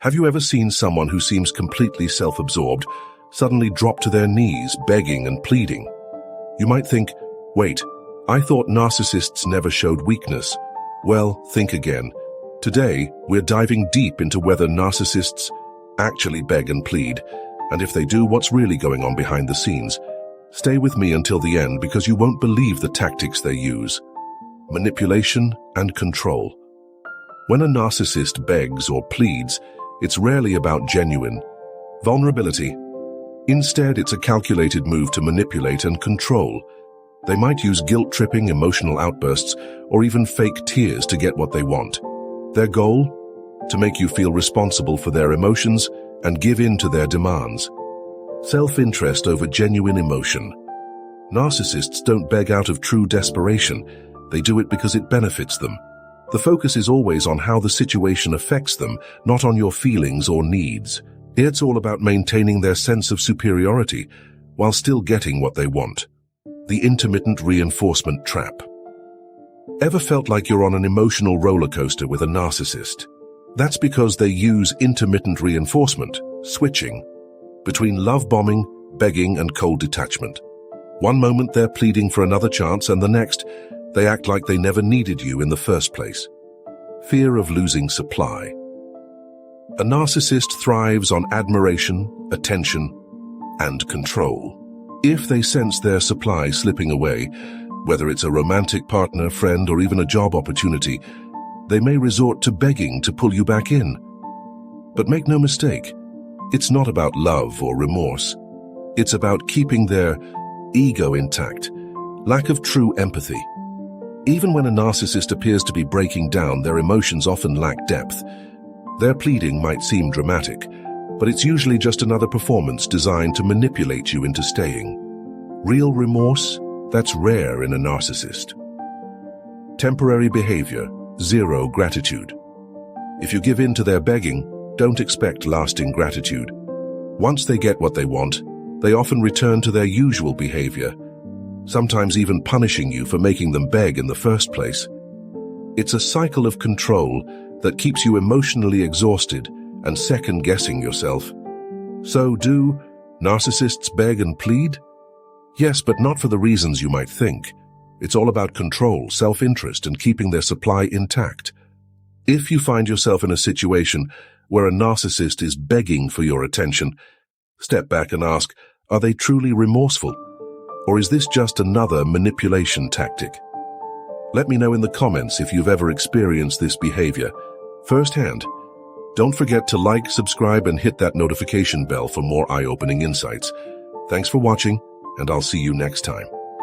Have you ever seen someone who seems completely self-absorbed suddenly drop to their knees, begging and pleading? You might think, wait, I thought narcissists never showed weakness. Well, think again. Today, we're diving deep into whether narcissists actually beg and plead, and if they do, what's really going on behind the scenes. Stay with me until the end because you won't believe the tactics they use. Manipulation and control. When a narcissist begs or pleads, it's rarely about genuine vulnerability. Instead, it's a calculated move to manipulate and control. They might use guilt-tripping emotional outbursts or even fake tears to get what they want. Their goal? To make you feel responsible for their emotions and give in to their demands. Self-interest over genuine emotion. Narcissists don't beg out of true desperation. They do it because it benefits them. The focus is always on how the situation affects them, not on your feelings or needs. It's all about maintaining their sense of superiority while still getting what they want. The intermittent reinforcement trap. Ever felt like you're on an emotional roller coaster with a narcissist? That's because they use intermittent reinforcement, switching, between love bombing, begging, and cold detachment. One moment they're pleading for another chance, and the next, they act like they never needed you in the first place. Fear of losing supply. A narcissist thrives on admiration, attention, and control. If they sense their supply slipping away, whether it's a romantic partner, friend, or even a job opportunity, they may resort to begging to pull you back in. But make no mistake, it's not about love or remorse. It's about keeping their ego intact, lack of true empathy. Even when a narcissist appears to be breaking down, their emotions often lack depth. Their pleading might seem dramatic, but it's usually just another performance designed to manipulate you into staying. Real remorse? That's rare in a narcissist. Temporary behavior, zero gratitude. If you give in to their begging, don't expect lasting gratitude. Once they get what they want, they often return to their usual behavior, sometimes even punishing you for making them beg in the first place. It's a cycle of control that keeps you emotionally exhausted and second-guessing yourself. So do narcissists beg and plead? Yes, but not for the reasons you might think. It's all about control, self-interest, and keeping their supply intact. If you find yourself in a situation where a narcissist is begging for your attention, step back and ask, are they truly remorseful? Or is this just another manipulation tactic? Let me know in the comments if you've ever experienced this behavior firsthand. Don't forget to like, subscribe, and hit that notification bell for more eye-opening insights. Thanks for watching, and I'll see you next time.